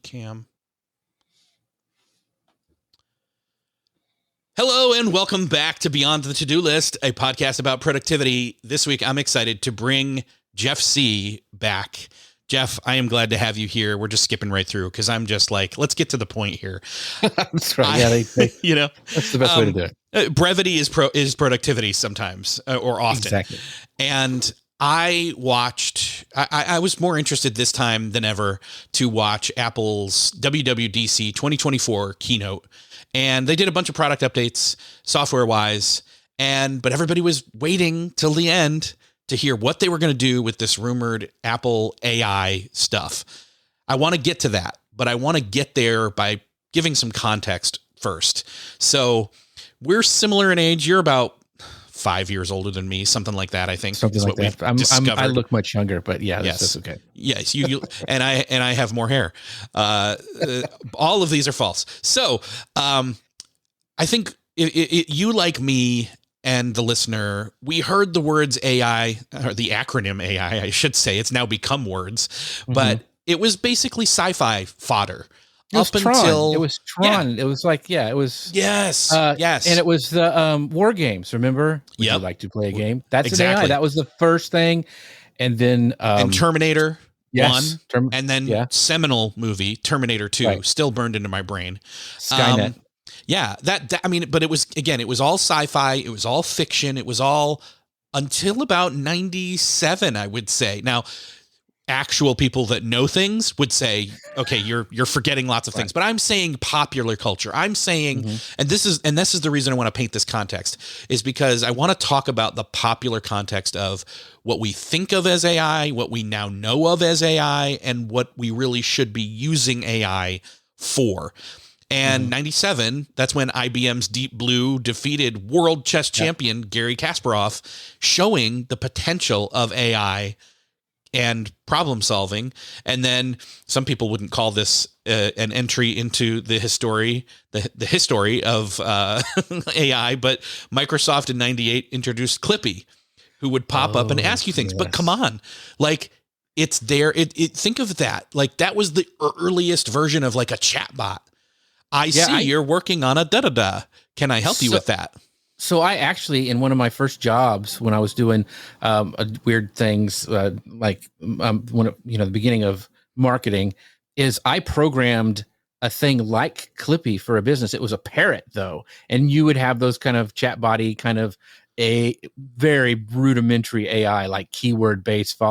Cam. Hello and welcome back to Beyond the To-Do List, a podcast about productivity. This week, I'm excited to bring Jeff Sieh back. Jeff, I am glad to have you here. We're just skipping right through because I'm just like, let's get to the point here. That's right. Yeah, that's the best way to do it. Brevity is productivity sometimes or often. Exactly. And I was more interested this time than ever to watch Apple's WWDC 2024 keynote. And they did a bunch of product updates software wise. But everybody was waiting till the end to hear what they were going to do with this rumored Apple AI stuff. I want to get to that, but I want to get there by giving some context first. So we're similar in age. You're about 5 years older than me, something like that. I think something like that. I look much younger, but yeah, yes, that's okay. Yes, you and I have more hair. All of these are false. So I think you, like me and the listener, we heard the words AI, or the acronym AI, I should say. It's now become words, but it was basically sci-fi fodder. It was Tron. It was Tron. Yeah. It was like, it was. Yes. Yes. And it was the War Games. Remember? Would you like to play a game? That's exactly. An AI. That was the first thing. And then. And Terminator 1. And then seminal movie, Terminator 2, still burned into my brain. Skynet. But it was all sci-fi. It was all fiction. It was all until about 97, I would say. Now, actual people that know things would say, okay, you're forgetting lots of things, but I'm saying popular culture. I'm saying, and this is the reason I want to paint this context, is because I want to talk about the popular context of what we think of as AI, what we now know of as AI, and what we really should be using AI for. And 97, that's when IBM's Deep Blue defeated world chess champion Garry Kasparov, showing the potential of AI and problem solving. And then some people wouldn't call this an entry into the history of AI, but Microsoft in 98 introduced Clippy, who would pop up and ask you things. But come on, like, it's there. Think of that. Like, that was the earliest version of like a chatbot. I see you're working on a da-da-da. Can I help you with that? So I actually, in one of my first jobs, when I was doing weird things, the beginning of marketing, is I programmed a thing like Clippy for a business. It was a parrot, though, and you would have those kind of chat-body, kind of a very rudimentary AI, like keyword-based,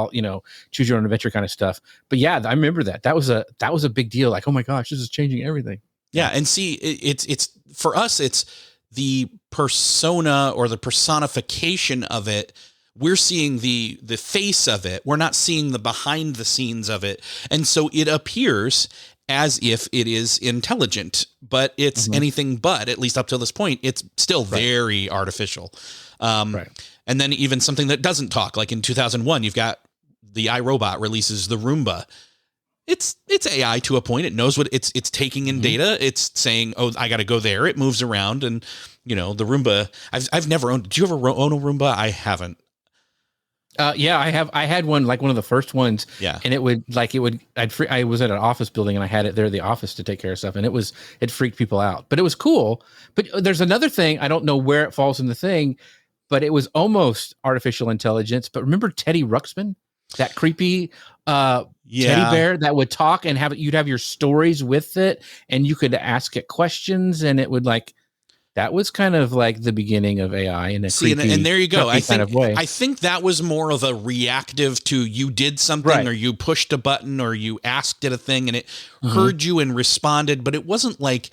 choose your own adventure kind of stuff. But yeah, I remember that. That was a big deal. Like, oh my gosh, this is changing everything. Yeah, and see, it's for us, it's the persona or the personification of it. We're seeing the face of it. We're not seeing the behind the scenes of it. And so it appears as if it is intelligent, but it's anything but, at least up to this point. It's still very artificial. And then even something that doesn't talk, like in 2001, you've got the iRobot releases the Roomba. It's AI to a point. It knows what it's taking in data. It's saying, oh, I got to go there. It moves around. And, the Roomba, I've never owned. Do you ever own a Roomba? I haven't. Yeah, I have. I had one, like one of the first ones. Yeah. And I was at an office building and I had it there, the office, to take care of stuff. And it freaked people out, but it was cool. But there's another thing. I don't know where it falls in the thing, but it was almost artificial intelligence. But remember Teddy Ruxpin? That creepy teddy bear that would talk and you'd have your stories with it, and you could ask it questions, and it would that was kind of like the beginning of AI in a creepy, and there you go. I think, kind of way. I think that was more of a reactive to, you did something or you pushed a button or you asked it a thing and it heard you and responded, but it wasn't like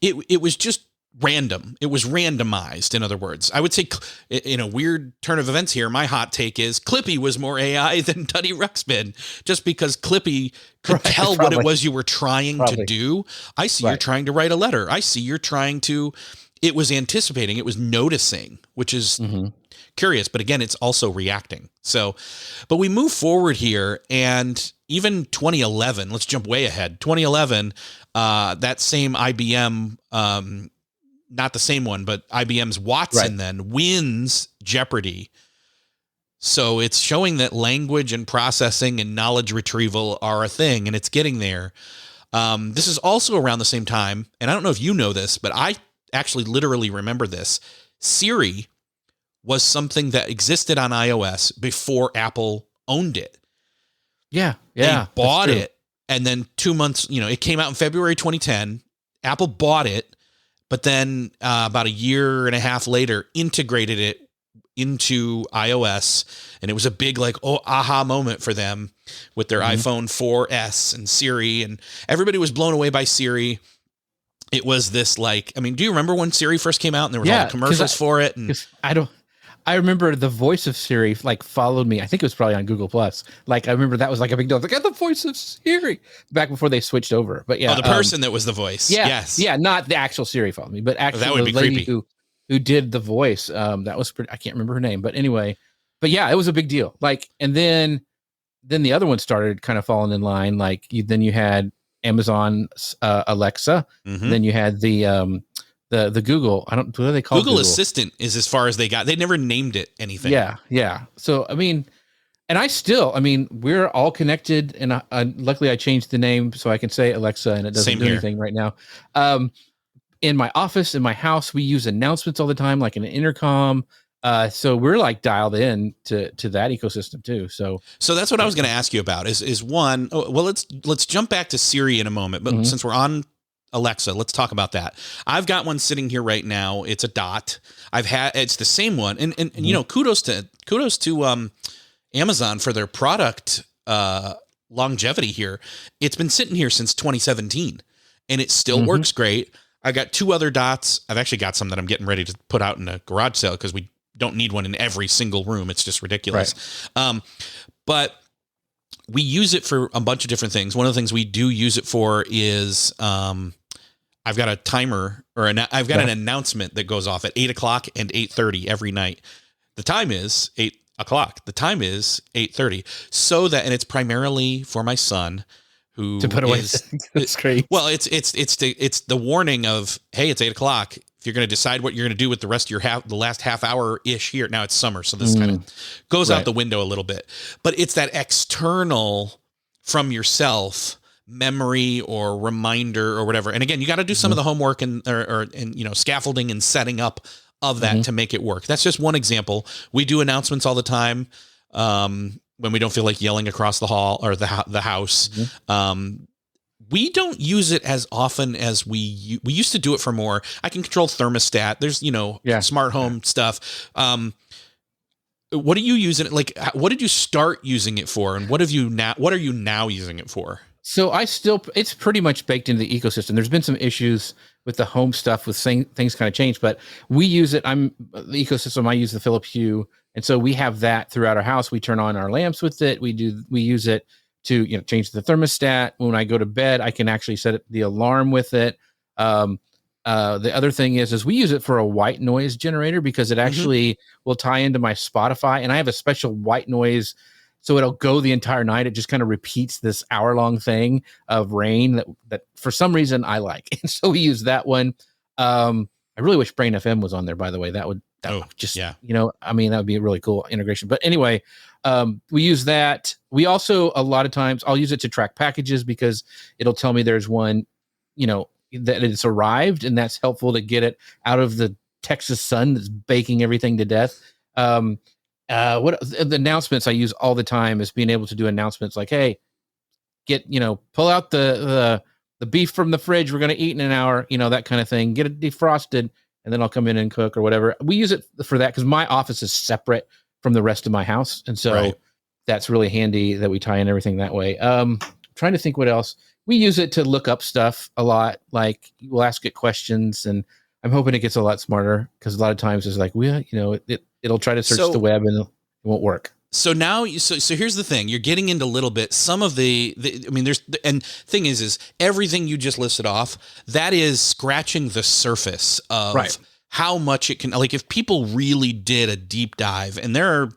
it was just random. It was randomized. In other words, I would say, in a weird turn of events here, my hot take is Clippy was more AI than Teddy Ruxpin, just because Clippy could tell what it was you were trying to do. I see you're trying to write a letter. I see you're trying to, it was anticipating, it was noticing, which is curious, but again, it's also reacting. So, but we move forward here, and even 2011, let's jump way ahead. 2011, that same IBM, not the same one, but IBM's Watson then wins Jeopardy. So it's showing that language and processing and knowledge retrieval are a thing, and it's getting there. This is also around the same time, and I don't know if you know this, but I actually literally remember this. Siri was something that existed on iOS before Apple owned it. Yeah. They bought it, and then 2 months, it came out in February 2010. Apple bought it, but then about a year and a half later, integrated it into iOS, and it was a big aha moment for them with their iPhone 4S and Siri, and everybody was blown away by Siri. It was this do you remember when Siri first came out and there was all the commercials for it? And I remember the voice of Siri followed me. I think it was probably on Google Plus. I remember that was a big deal. I got the voice of Siri back before they switched over. But yeah, the person that was the voice. Yeah, yes, yeah, not the actual Siri followed me, but actually that would the be lady creepy. who did the voice. That was pretty. I can't remember her name, but anyway. But yeah, it was a big deal. And then the other one started kind of falling in line. Then you had Amazon's Alexa. Mm-hmm. Then you had the Google. What do they call Google Assistant is as far as they got. They never named it anything. Yeah. So we're all connected, and luckily I changed the name so I can say Alexa, and it doesn't do anything right now. In my office, in my house, we use announcements all the time, like an intercom. So we're dialed in to that ecosystem too. So that's what I was going to ask you about is one. Well, let's jump back to Siri in a moment, but since we're on Alexa, let's talk about that. I've got one sitting here right now. It's a Dot. It's the same one, and kudos to Amazon for their product longevity here. It's been sitting here since 2017, and it still works great. I got 2 other Dots. I've actually got some that I'm getting ready to put out in a garage sale because we don't need one in every single room. It's just ridiculous. Right. But we use it for a bunch of different things. One of the things we do use it for is I've got a timer I've got an announcement that goes off at 8:00 and 8:30 every night. The time is 8:00. The time is 8:30. And it's primarily for my son, who to put away. That's great. Well, it's the warning of, hey, it's 8:00. If you're going to decide what you're going to do with the rest of the last half hour ish here. Now it's summer, so this kind of goes out the window a little bit. But it's that external from yourself memory or reminder or whatever. And again, you got to do some of the homework and scaffolding and setting up of that to make it work. That's just one example. We do announcements all the time. When we don't feel like yelling across the hall or the house. We don't use it as often as we used to do it for more. I can control thermostat. There's, smart home stuff. What do you use it? What did you start using it for? And what are you now using it for? So it's pretty much baked into the ecosystem. There's been some issues with the home stuff with things kind of changed, but we use it. The ecosystem. I use the Philips Hue. And so we have that throughout our house. We turn on our lamps with it. We use it to change the thermostat. When I go to bed, I can actually set the alarm with it. The other thing is we use it for a white noise generator because it actually will tie into my Spotify, and I have a special white noise, so it'll go the entire night. It just kind of repeats this hour-long thing of rain that for some reason I like, and so we use that one. I really wish Brain FM was on there, by the way. That would that would be a really cool integration. But anyway, we use that. We also, a lot of times I'll use it to track packages because it'll tell me there's one, that it's arrived, and that's helpful to get it out of the Texas sun that's baking everything to death. What the announcements I use all the time is being able to do announcements like, hey, pull out the beef from the fridge. We're going to eat in an hour, that kind of thing. Get it defrosted, and then I'll come in and cook or whatever. We use it for that because my office is separate from the rest of my house. And so that's really handy that we tie in everything that way. Trying to think what else. We use it to look up stuff a lot. Like we'll ask it questions, and I'm hoping it gets a lot smarter because a lot of times it's like, it'll try to search the web and it won't work. So now, so here's the thing. You're getting into a little bit, some of thing is everything you just listed off, that is scratching the surface of how much it can, like if people really did a deep dive, and there are,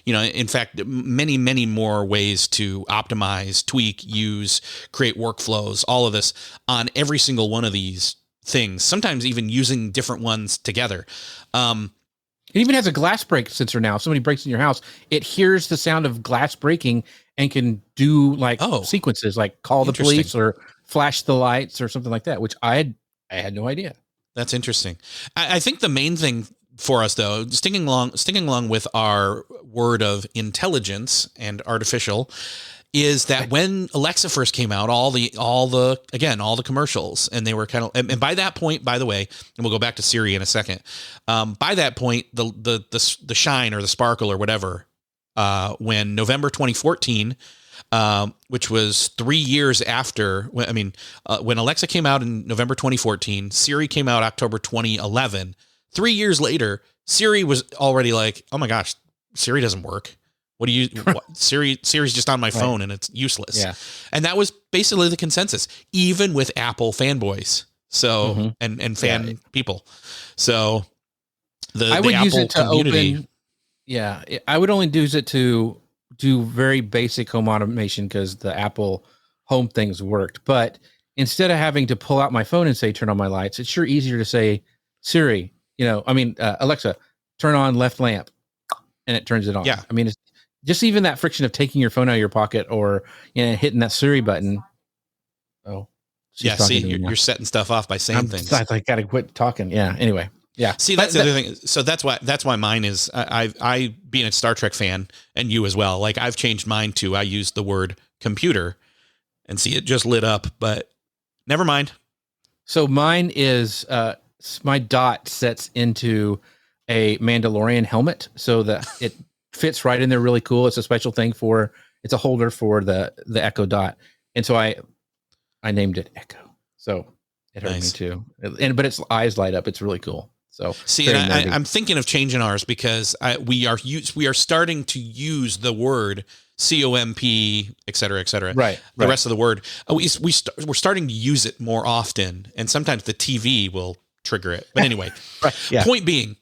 in fact, many, many more ways to optimize, tweak, use, create workflows, all of this on every single one of these things, sometimes even using different ones together. It even has a glass break sensor now. If somebody breaks in your house, it hears the sound of glass breaking and can do sequences like call the police or flash the lights or something like that, which I had no idea. That's interesting. I think the main thing for us, though, sticking along with our word of intelligence and artificial, is that when Alexa first came out, all the commercials, and they were kind of, and by that point, by the way, and we'll go back to Siri in a second. By that point, the shine or the sparkle or whatever, when November 2014, which was 3 years after, when Alexa came out in November 2014, Siri came out October 2011. 3 years later, Siri was already like, oh my gosh, Siri doesn't work. What do you, Siri's just on my phone and it's useless. Yeah. And that was basically the consensus, even with Apple fanboys. So, and fan people. So I would use it to community. I would only use it to do very basic home automation because the Apple home things worked. But instead of having to pull out my phone and say, turn on my lights, it's sure easier to say, Siri, Alexa, turn on left lamp, and it turns it on. Yeah. I mean, it's just even that friction of taking your phone out of your pocket or hitting that Siri button. Oh, yeah. See, you're setting stuff off by saying things. I got to quit talking. Yeah. Anyway. Yeah. See, that's the other thing. So that's why mine is, I being a Star Trek fan, and you as well, like I've changed mine to, I use the word computer, and see, it just lit up, but never mind. So mine is, my dot sets into a Mandalorian helmet so that it fits right in there really cool. It's a special thing it's a holder for the Echo Dot. And so I named it Echo. So it hurt me too. But its eyes light up. It's really cool. So see, and I'm thinking of changing ours because we are starting to use the word COMP, et cetera, right? The rest of the word, we're starting to use it more often, and sometimes the TV will trigger it. But anyway, Point being,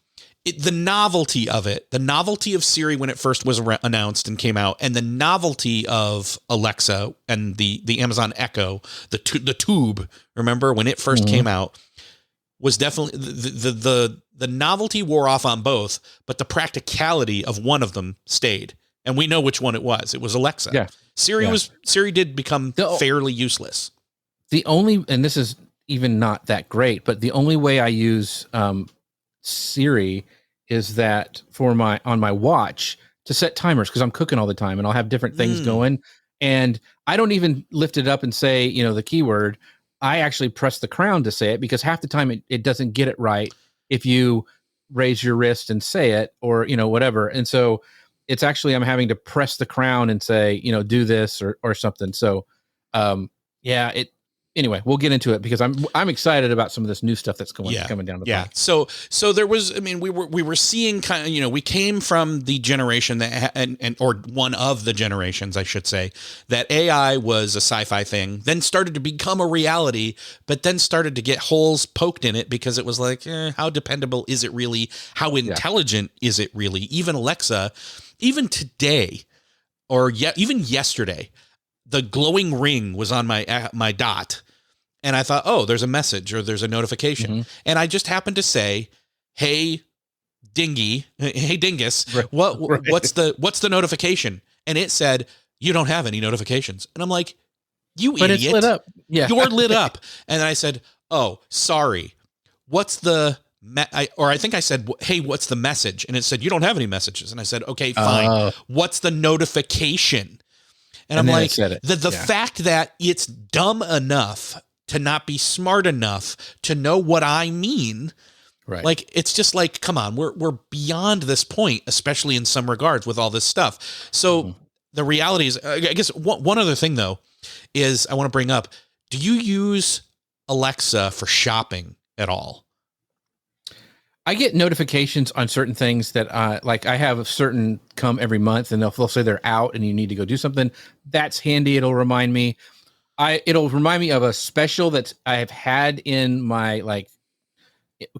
the novelty of it, the novelty of Siri when it first was announced and came out, and the novelty of Alexa and the Amazon Echo, the tube, remember when it first came out, was definitely the novelty wore off on both, but the practicality of one of them stayed. And we know which one it was. It was Alexa. Yeah. Siri did become fairly useless. The only, and this is even not that great, but the only way I use Siri is that on my watch to set timers, because I'm cooking all the time and I'll have different things going, and I don't even lift it up and say the keyword. I actually press the crown to say it, because half the time it doesn't get it right if you raise your wrist and say it, or whatever. And so it's actually, I'm having to press the crown and say, do this or something. So anyway, we'll get into it because I'm excited about some of this new stuff that's coming down the pipe. So there was, we were seeing kind of, we came from the generation that or one of the generations, I should say, that AI was a sci-fi thing, then started to become a reality, but then started to get holes poked in it because it was like, how dependable is it really? How intelligent is it really? Even Alexa, even today, or even yesterday, the glowing ring was on my dot, and I thought, oh, there's a message or there's a notification, and I just happened to say, "Hey, dingus, what's the notification?" And it said, "You don't have any notifications." And I'm like, "You idiot!" It's lit up. Yeah, you're lit up. And I said, "Oh, sorry. What's the?" I think I said, "Hey, what's the message?" And it said, "You don't have any messages." And I said, "Okay, fine. What's the notification?" And I'm like, the fact that it's dumb enough to not be smart enough to know what I mean, right? Like, it's just like, come on, we're beyond this point, especially in some regards with all this stuff. So the reality is, I guess one other thing though, is I want to bring up, do you use Alexa for shopping at all? I get notifications on certain things that, like I have a certain come every month, and they'll say they're out and you need to go do something. That's handy. It'll remind me. It'll remind me of a special that I have had in my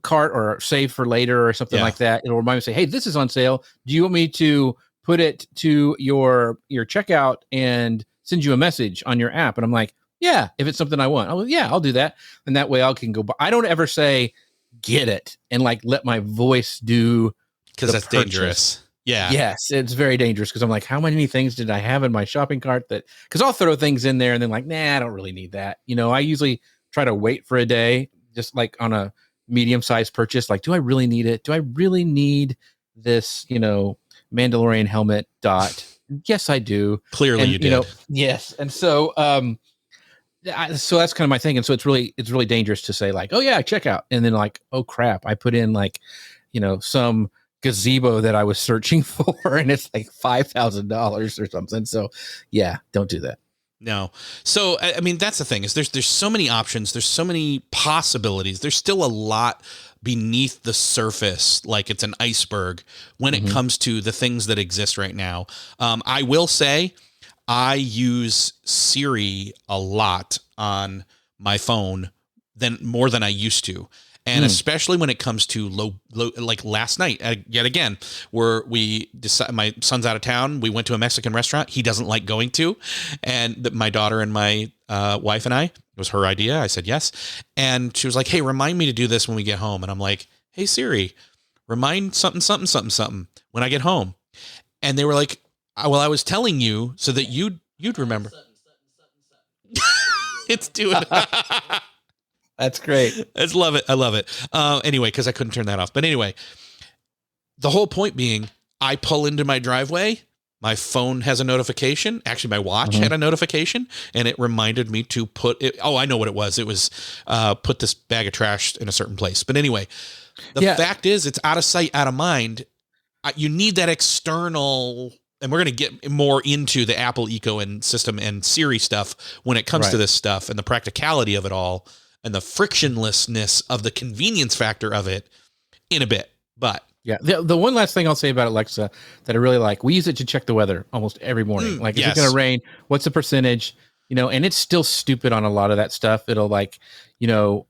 cart or save for later or something like that. It'll remind me, say, "Hey, this is on sale. Do you want me to put it to your checkout and send you a message on your app?" And I'm like, "Yeah, if it's something I want, I'll do that." And that way I can go. I don't ever say, "Get it," and let my voice do, because that's dangerous. Yeah. Yes, it's very dangerous because I'm like, how many things did I have in my shopping cart that, because I'll throw things in there and then like, nah, I don't really need that. I usually try to wait for a day, just like on a medium-sized purchase. Like, do I really need it? Do I really need this, Mandalorian helmet dot? Yes, I do. Clearly and, you did. Yes. And so, so that's kind of my thing. And so it's really dangerous to say like, oh yeah, check out. And then like, oh crap, I put in like, some gazebo that I was searching for and it's like $5,000 or something. So yeah, don't do that. No. So, I mean, that's the thing is there's so many options. There's so many possibilities. There's still a lot beneath the surface. Like it's an iceberg when it comes to the things that exist right now. I will say I use Siri a lot on my phone more than I used to. And especially when it comes to low, like last night, yet again, where we decide, my son's out of town. We went to a Mexican restaurant he doesn't like going to. And my daughter and my wife and I, it was her idea. I said yes. And she was like, hey, remind me to do this when we get home. And I'm like, hey, Siri, remind something, something, something, something when I get home. And they were like, well, I was telling you so that you'd remember. It's doing That's great. I love it. I love it. Anyway, because I couldn't turn that off. But anyway, the whole point being, I pull into my driveway. My phone has a notification. Actually, my watch had a notification, and it reminded me to put it. Oh, I know what it was. It was put this bag of trash in a certain place. But anyway, the fact is, it's out of sight, out of mind. You need that external. And we're going to get more into the Apple Eco and system and Siri stuff when it comes to this stuff and the practicality of it all. And the frictionlessness of the convenience factor of it in a bit. But yeah, the one last thing I'll say about Alexa that I really like, we use it to check the weather almost every morning. Like if it's going to rain, what's the percentage, and it's still stupid on a lot of that stuff. It'll like, I'll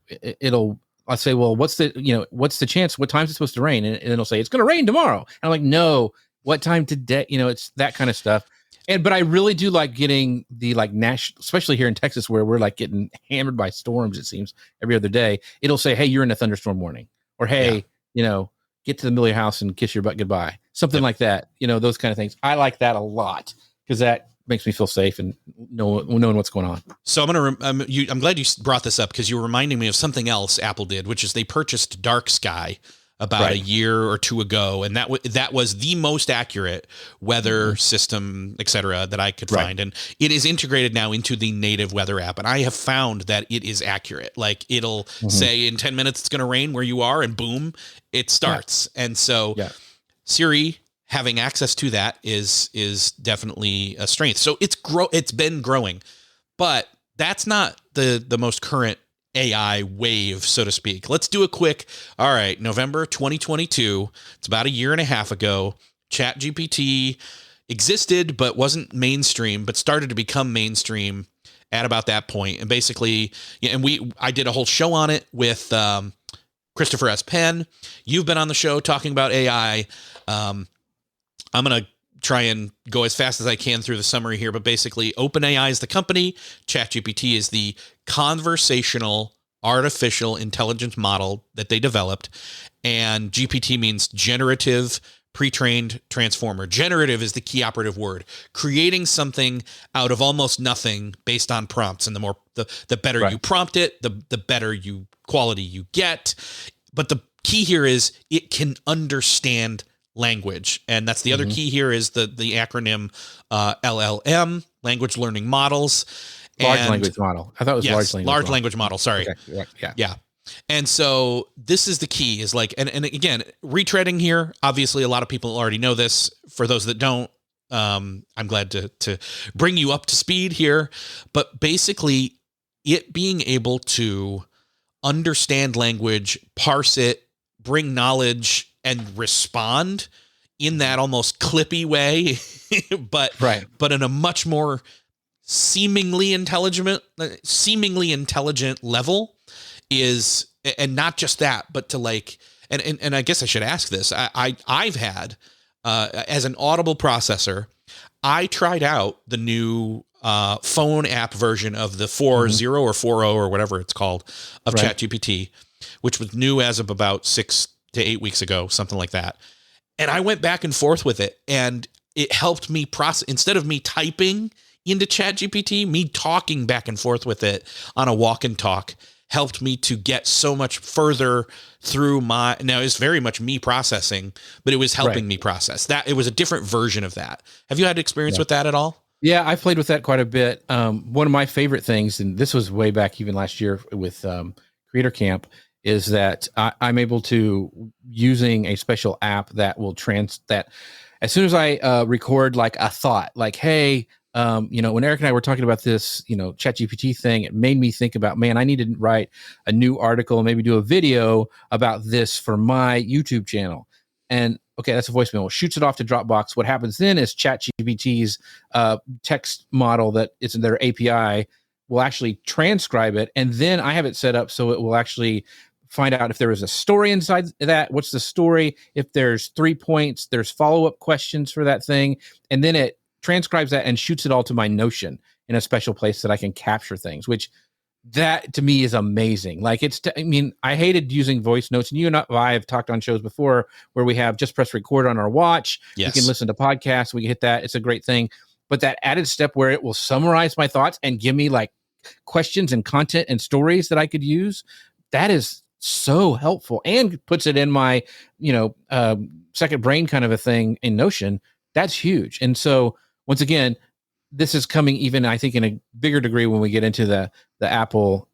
say, well, what's the chance, what time is it supposed to rain? And it'll say, it's going to rain tomorrow. And I'm like, no, what time today? It's that kind of stuff. But I really do like getting the like national, especially here in Texas, where we're like getting hammered by storms. It seems every other day, it'll say, "Hey, you're in a thunderstorm warning," or "Hey, get to the middle of your house and kiss your butt goodbye," something like that. Those kind of things. I like that a lot because that makes me feel safe and knowing what's going on. So I'm glad you brought this up because you were reminding me of something else Apple did, which is they purchased Dark Sky about a year or two ago. And that was the most accurate weather system, et cetera, that I could find. And it is integrated now into the native weather app. And I have found that it is accurate. Like it'll say in 10 minutes, it's going to rain where you are and boom, it starts. Yeah. And so Siri having access to that is definitely a strength. So it's been growing, but that's not the most current AI wave, so to speak. Let's do a quick, all right, November 2022. It's about a year and a half ago. ChatGPT existed, but wasn't mainstream, but started to become mainstream at about that point. And basically, I did a whole show on it with Christopher S. Penn. You've been on the show talking about AI. I'm going to try and go as fast as I can through the summary here, but basically OpenAI is the company. ChatGPT is the conversational artificial intelligence model that they developed. And GPT means generative pre-trained transformer. Generative is the key operative word, creating something out of almost nothing based on prompts. And the better you prompt it, the better quality you get. But the key here is it can understand language. And that's the other key here is the acronym LLM, language learning models. Large language model. I thought it was large language model. Sorry. Okay. Yeah. And so this is the key is like, and again, retreading here, obviously a lot of people already know this. For those that don't, I'm glad to bring you up to speed here, but basically it being able to understand language, parse it, bring knowledge, and respond in that almost Clippy way, but in a much more seemingly intelligent level is, and not just that, but to like, and I guess I should ask this. I've had, as an Audible processor, I tried out the new phone app version of the 4.0 or 4.0 or whatever it's called of ChatGPT, which was new as of about 6 to 8 weeks ago, something like that. And I went back and forth with it, and it helped me process, instead of me typing into ChatGPT, me talking back and forth with it on a walk and talk helped me to get so much further through now it's very much me processing, but it was helping me process that. It was a different version of that. Have you had experience with that at all? Yeah, I've played with that quite a bit. One of my favorite things, and this was way back even last year with Creator Camp, is that I'm able to, using a special app that will that as soon as I record like a thought, like, hey, when Eric and I were talking about this, ChatGPT thing, it made me think about, man, I need to write a new article and maybe do a video about this for my YouTube channel. And okay, that's a voicemail. It shoots it off to Dropbox. What happens then is ChatGPT's text model that is in their API will actually transcribe it. And then I have it set up so it will actually find out if there is a story inside that. What's the story? If there's 3 points, there's follow-up questions for that thing. And then it transcribes that and shoots it all to my Notion in a special place that I can capture things, which that to me is amazing. Like I hated using voice notes, and you and I have talked on shows before where we have just press record on our watch. Yes. We can listen to podcasts. We can hit that. It's a great thing. But that added step where it will summarize my thoughts and give me like questions and content and stories that I could use, that is so helpful, and puts it in my, second brain kind of a thing in Notion. That's huge. And so once again, this is coming even, I think, in a bigger degree when we get into the Apple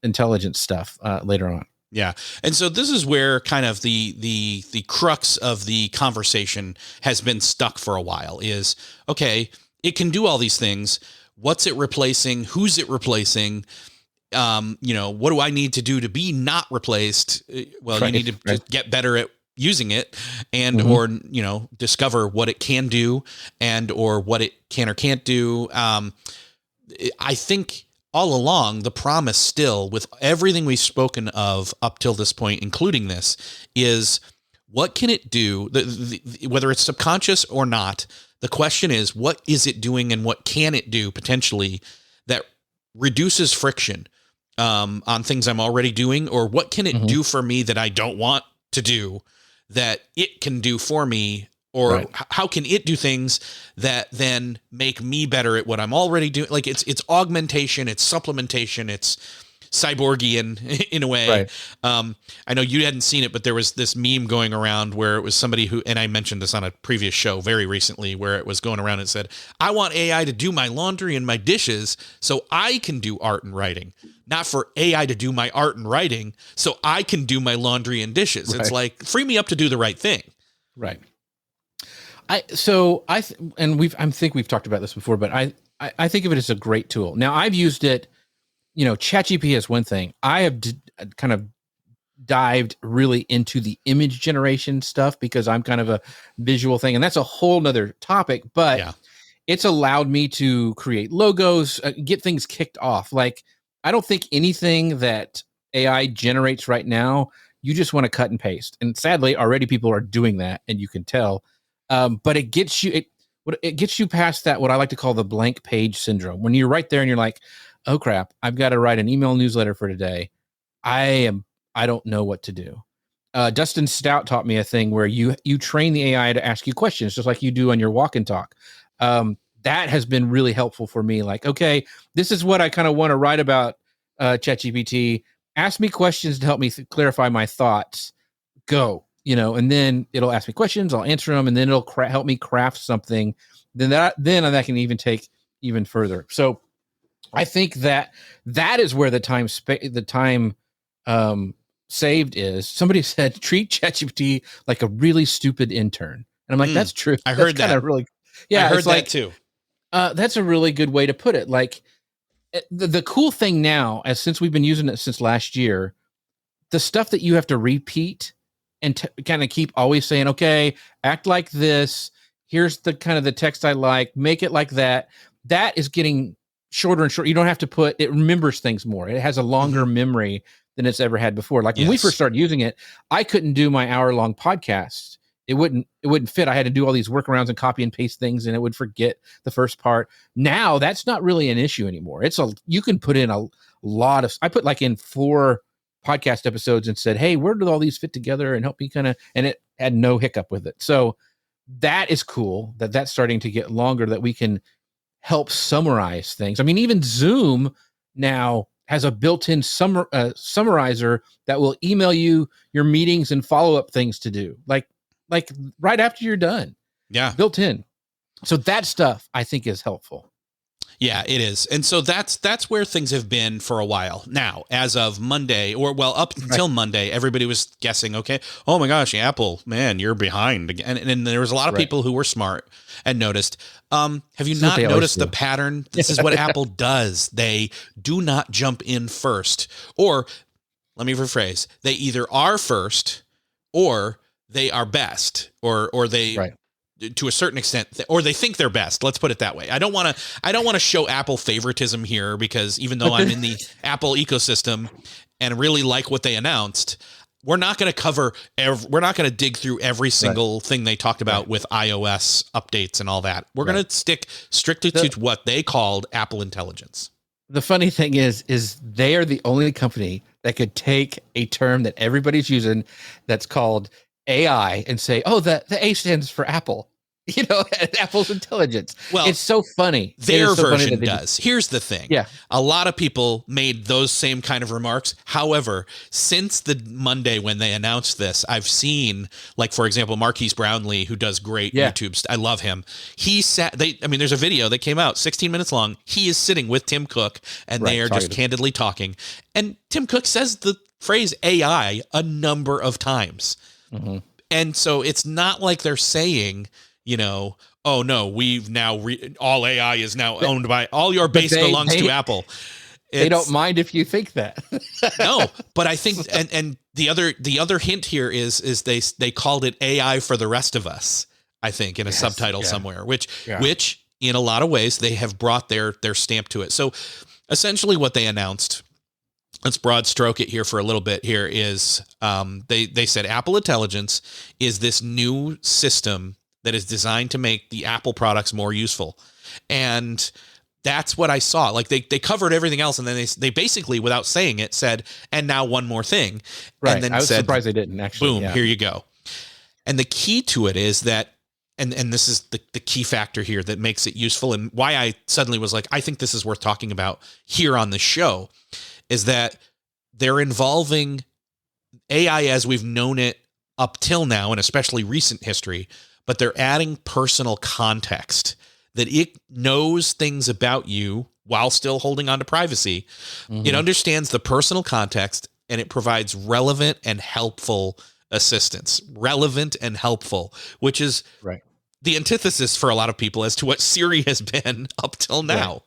intelligence stuff later on. Yeah. And so this is where kind of the crux of the conversation has been stuck for a while is, okay, it can do all these things. What's it replacing? Who's it replacing? What do I need to do to be not replaced? Well, you need to just get better at using it and, or, discover what it can do and, or what it can or can't do. I think all along the promise still with everything we've spoken of up till this point, including this, is what can it do? Whether it's subconscious or not, the question is, what is it doing and what can it do potentially that reduces friction on things I'm already doing? Or what can it do for me that I don't want to do that it can do for me? Or how can it do things that then make me better at what I'm already doing? Like it's augmentation, it's supplementation, it's cyborgian in a way. Right. I know you hadn't seen it, but there was this meme going around where it was somebody who, and I mentioned this on a previous show very recently, where it was going around and said, I want AI to do my laundry and my dishes so I can do art and writing, not for AI to do my art and writing so I can do my laundry and dishes. It's like, free me up to do the right thing. Right. I think we've talked about this before, but I think of it as a great tool. Now I've used it, ChatGPT is one thing. I have kind of dived really into the image generation stuff because I'm kind of a visual thing, and that's a whole nother topic, but it's allowed me to create logos, get things kicked off. Like, I don't think anything that AI generates right now, you just want to cut and paste. And sadly, already people are doing that, and you can tell. But it gets you past that, what I like to call the blank page syndrome. When you're right there and you're like, oh crap, I've got to write an email newsletter for today. I don't know what to do. Dustin Stout taught me a thing where you train the AI to ask you questions, just like you do on your walk and talk. That has been really helpful for me. Like, okay, this is what I kind of want to write about ChatGPT. Ask me questions to help me clarify my thoughts. Go. And then it'll ask me questions, I'll answer them, and then it'll help me craft something. Then that can even take even further. So I think that is where the time saved is. Somebody said, treat ChatGPT like a really stupid intern. And I'm like, that's true. I heard that. Really, yeah, I heard that too. That's a really good way to put it. Like the cool thing now, since we've been using it since last year, the stuff that you have to repeat and kind of keep always saying, okay, act like this. Here's the kind of the text I like, make it like that. That is getting shorter and shorter. You don't have to it remembers things more. It has a longer memory than it's ever had before. Like when we first started using it, I couldn't do my hour-long podcast. It wouldn't fit. I had to do all these workarounds and copy and paste things, and it would forget the first part. Now that's not really an issue anymore. You can put in a lot of, I put like in 4 podcast episodes and said, hey, where do all these fit together, and help me and had no hiccup with it. So that is cool that that's starting to get longer, that we can help summarize things. I mean, even Zoom now has a built-in summarizer that will email you your meetings and follow-up things to do, like right after you're done. Yeah. Built in. So that stuff I think is helpful. Yeah, it is. And so that's where things have been for a while. Now, as of Monday, or well, up until Monday, everybody was guessing, okay, oh my gosh, Apple, man, you're behind again. And there was a lot of people who were smart and noticed. Have you not noticed the pattern? This is what Apple does. They do not jump in first. Or let me rephrase. They either are first or they are best, or they to a certain extent, or they think they're best. Let's put it that way. I don't want to show Apple favoritism here, because even though I'm in the Apple ecosystem and really like what they announced, we're not going to cover we're not going to dig through every single thing they talked about with iOS updates and all that. We're going to stick strictly to what they called Apple Intelligence. The funny thing is they are the only company that could take a term that everybody's using that's called AI and say, oh, the A stands for Apple, Apple's intelligence. Well, it's so funny. Their version does. Here's the thing. Yeah. A lot of people made those same kind of remarks. However, since the Monday when they announced this, I've seen, like, for example, Marquise Brownlee, who does great YouTube. I love him. He there's a video that came out 16 minutes long. He is sitting with Tim Cook and they are just candidly talking. And Tim Cook says the phrase AI a number of times. Mm-hmm. And so it's not like they're saying, oh no, we've now all AI is now owned by all your base belongs to Apple. They don't mind if you think that. No, but I think and the other hint here is they called it AI for the rest of us, I think, in a subtitle somewhere, which in a lot of ways they have brought their stamp to it. So essentially what they announced, let's broad stroke it here for a little bit here, is they said Apple Intelligence is this new system that is designed to make the Apple products more useful. And that's what I saw. Like they covered everything else, and then they basically, without saying it, said, and now one more thing. Right. And then I was surprised they didn't actually. Boom, here you go. And the key to it is that, and this is the key factor here that makes it useful, and why I suddenly was like, I think this is worth talking about here on the show, is that they're involving AI as we've known it up till now, and especially recent history, but they're adding personal context, that it knows things about you while still holding on to privacy. Mm-hmm. It understands the personal context, and it provides relevant and helpful assistance. Relevant and helpful, which is the antithesis for a lot of people as to what Siri has been up till now. Right.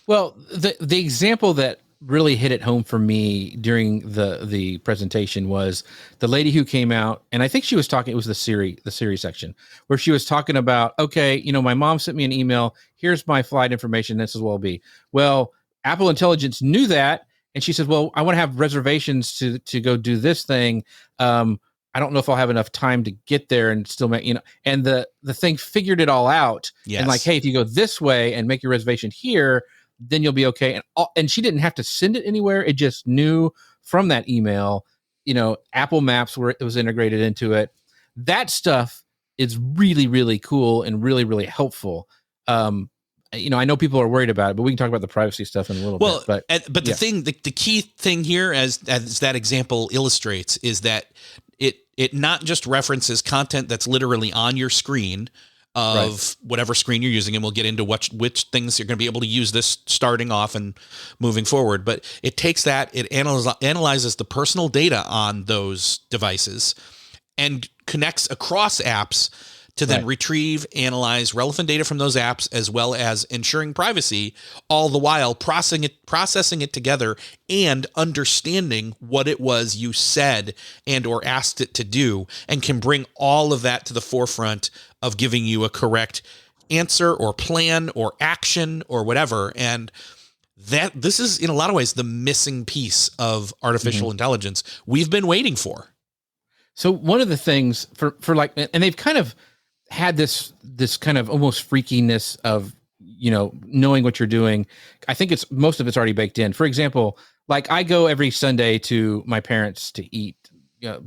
Well, the example that really hit it home for me during the presentation was the lady who came out, and I think she was talking, it was the Siri section, where she was talking about, okay, my mom sent me an email, here's my flight information, this is what it'll be. Well, Apple Intelligence knew that, and she said, well, I want to have reservations to go do this thing. I don't know if I'll have enough time to get there and still make, and the thing figured it all out. Yes. And like, hey, if you go this way and make your reservation here, then you'll be okay. And she didn't have to send it anywhere. It just knew from that email, Apple Maps was integrated into it. That stuff is really, really cool and really, really helpful. I know people are worried about it, but we can talk about the privacy stuff in a little bit. But the key thing here, as that example illustrates, is that it not just references content that's literally on your screen of whatever screen you're using, and we'll get into which things you're going to be able to use this starting off and moving forward. But it takes that, it analyzes the personal data on those devices and connects across apps to then retrieve, analyze relevant data from those apps, as well as ensuring privacy, all the while processing it together and understanding what it was you said and or asked it to do, and can bring all of that to the forefront of giving you a correct answer or plan or action or whatever. And this is, in a lot of ways, the missing piece of artificial intelligence we've been waiting for. So one of the things for like, and they've kind of had this kind of almost freakiness of, knowing what you're doing. I think most of it's already baked in. For example, like I go every Sunday to my parents to eat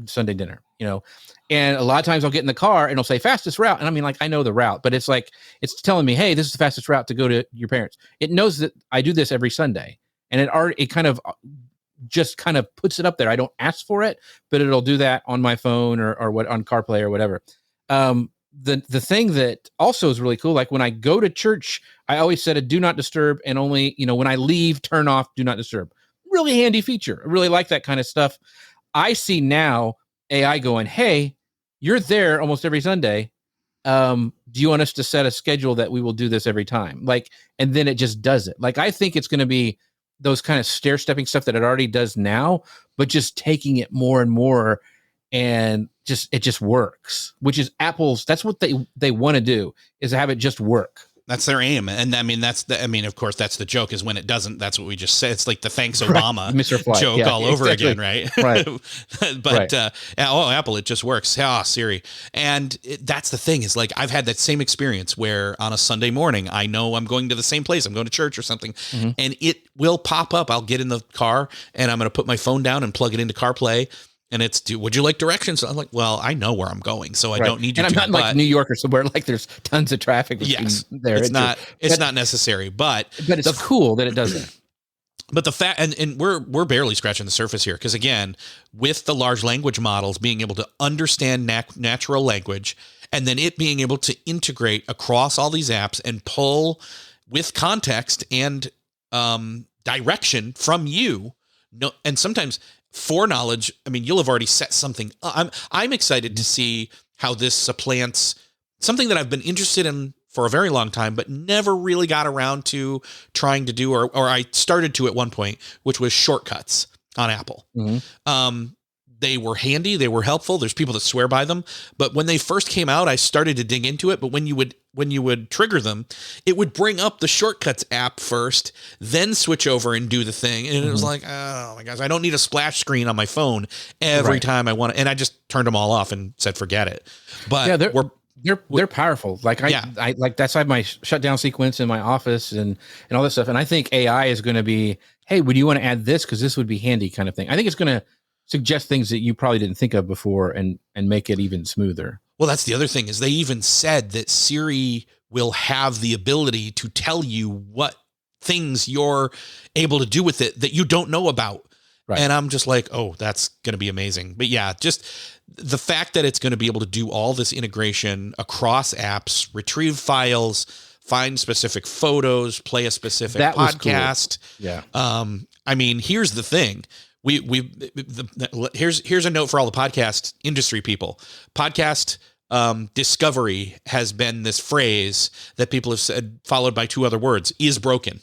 Sunday dinner, and a lot of times I'll get in the car and it'll say fastest route. And I mean, like, I know the route, but it's like, it's telling me, hey, this is the fastest route to go to your parents. It knows that I do this every Sunday, and it kind of puts it up there. I don't ask for it, but it'll do that on my phone or what, on CarPlay or whatever. The thing that also is really cool, like when I go to church, I always set a do not disturb, and only, when I leave, turn off do not disturb. Really handy feature. I really like that kind of stuff. I see now AI going, hey, you're there almost every Sunday. Do you want us to set a schedule that we will do this every time? Like, and then it just does it. Like, I think it's going to be those kind of stair-stepping stuff that it already does now, but just taking it more and more, and it just works, which is Apple's. That's what they want to do, is have it just work. That's their aim. And I mean, of course, that's the joke, is when it doesn't, that's what we just said. It's like the thanks Obama right. joke all over again. Right. Right. But, right. Apple, it just works. Siri. And that's the thing, is like, I've had that same experience where on a Sunday morning, I know I'm going to the same place. I'm going to church or something, and it will pop up. I'll get in the car and I'm going to put my phone down and plug it into CarPlay. And would you like directions? So I'm like, well, I know where I'm going, so I don't need you to. And I'm not like New York or somewhere, like there's tons of traffic. Yes, there. It's not necessary, but it's cool that it does that. But the fact, and we're barely scratching the surface here, because again, with the large language models being able to understand natural language, and then it being able to integrate across all these apps and pull with context and direction from you, and sometimes foreknowledge. I mean, you'll have already set something. I'm excited to see how this supplants something that I've been interested in for a very long time, but never really got around to trying to do, or I started to at one point, which was shortcuts on Apple. They were handy. They were helpful. There's people that swear by them, but when they first came out, I started to dig into it. But when you would trigger them, it would bring up the shortcuts app first, then switch over and do the thing. And it was like, oh my gosh, I don't need a splash screen on my phone every time I want to. And I just turned them all off and said, forget it. But yeah, they're powerful. Like I like, that's my shutdown sequence in my office and all this stuff. And I think AI is going to be, hey, would you want to add this? 'Cause this would be handy, kind of thing. I think it's going to suggest things that you probably didn't think of before and make it even smoother. Well, that's the other thing, is they even said that Siri will have the ability to tell you what things you're able to do with it that you don't know about. Right. And I'm just like, oh, that's going to be amazing. But yeah, just the fact that it's going to be able to do all this integration across apps, retrieve files, find specific photos, play a specific podcast. Cool. Yeah. I mean, here's the thing. Here's a note for all the podcast industry people. Podcast discovery has been this phrase that people have said, followed by two other words, is broken.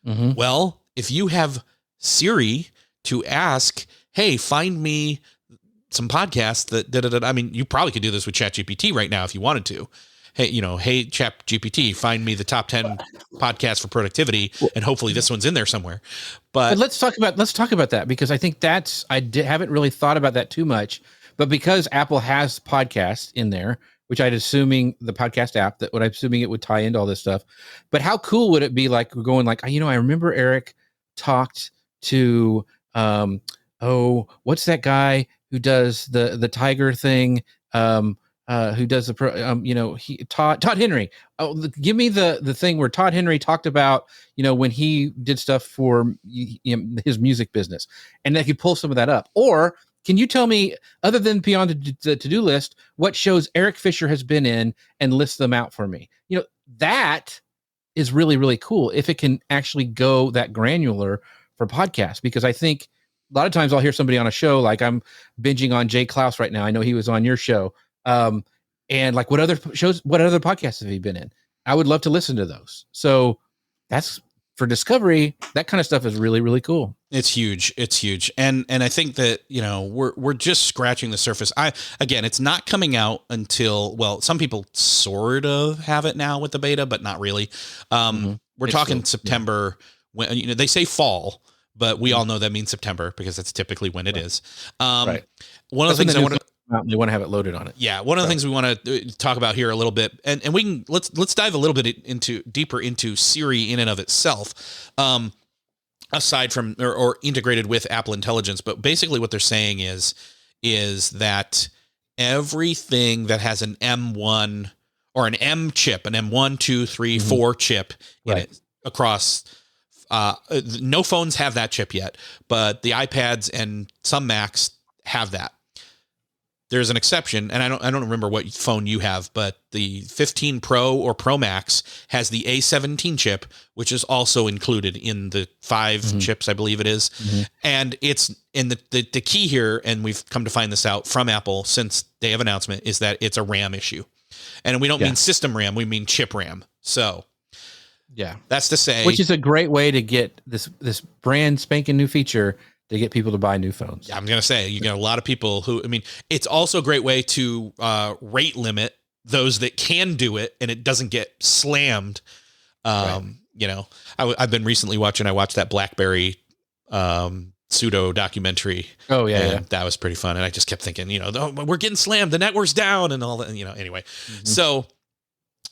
Well, if you have Siri to ask, hey, find me some podcasts that I mean, you probably could do this with ChatGPT right now if you wanted to. Hey, hey, ChatGPT, find me the top 10 podcasts for productivity, and hopefully this one's in there somewhere. But let's talk about that, because I think haven't really thought about that too much. But because Apple has podcasts in there, which I'd assuming the podcast app, I'm assuming it would tie into all this stuff. But how cool would it be, like, we're going like, I remember Eric talked to what's that guy who does the tiger thing? Who does Todd Henry. Oh, give me the thing where Todd Henry talked about, when he did stuff for his music business, and they could pull some of that up. Or can you tell me, other than beyond the to-do list, what shows Eric Fisher has been in, and list them out for me? That is really, really cool if it can actually go that granular for podcasts, because I think a lot of times I'll hear somebody on a show, like I'm binging on Jay Klaus right now. I know he was on your show. And like, what other podcasts have you been in? I would love to listen to those. So that's for discovery. That kind of stuff is really, really cool. It's huge. And I think that, we're just scratching the surface. It's not coming out until, well, some people sort of have it now with the beta, but not really. We're talking September, when, they say fall, but we all know that means September, because that's typically when it is. One of the things I want to, they want to have it loaded on it. Yeah. One of the things we want to talk about here a little bit, and we can, let's dive a little bit deeper into Siri in and of itself, aside from, or integrated with Apple Intelligence. But basically what they're saying is is that everything that has an M1 or an M chip, an M1, 2, 3, 4 chip in it across, no phones have that chip yet, but the iPads and some Macs have that. There's an exception, and I don't remember what phone you have, but the 15 Pro or Pro Max has the A17 chip, which is also included in the 5 chips, I believe it is. And it's in the key here, and we've come to find this out from Apple since day of announcement, is that it's a RAM issue. And we don't mean system RAM, we mean chip RAM. So that's to say, which is a great way to get this brand spanking new feature to get people to buy new phones. Yeah, I'm going to say, you got a lot of people who, I mean, it's also a great way to rate limit those that can do it and it doesn't get slammed. You know, I've been recently I watched that BlackBerry pseudo documentary. Oh yeah, that was pretty fun. And I just kept thinking, you know, we're getting slammed, the network's down and all that, you know, anyway. So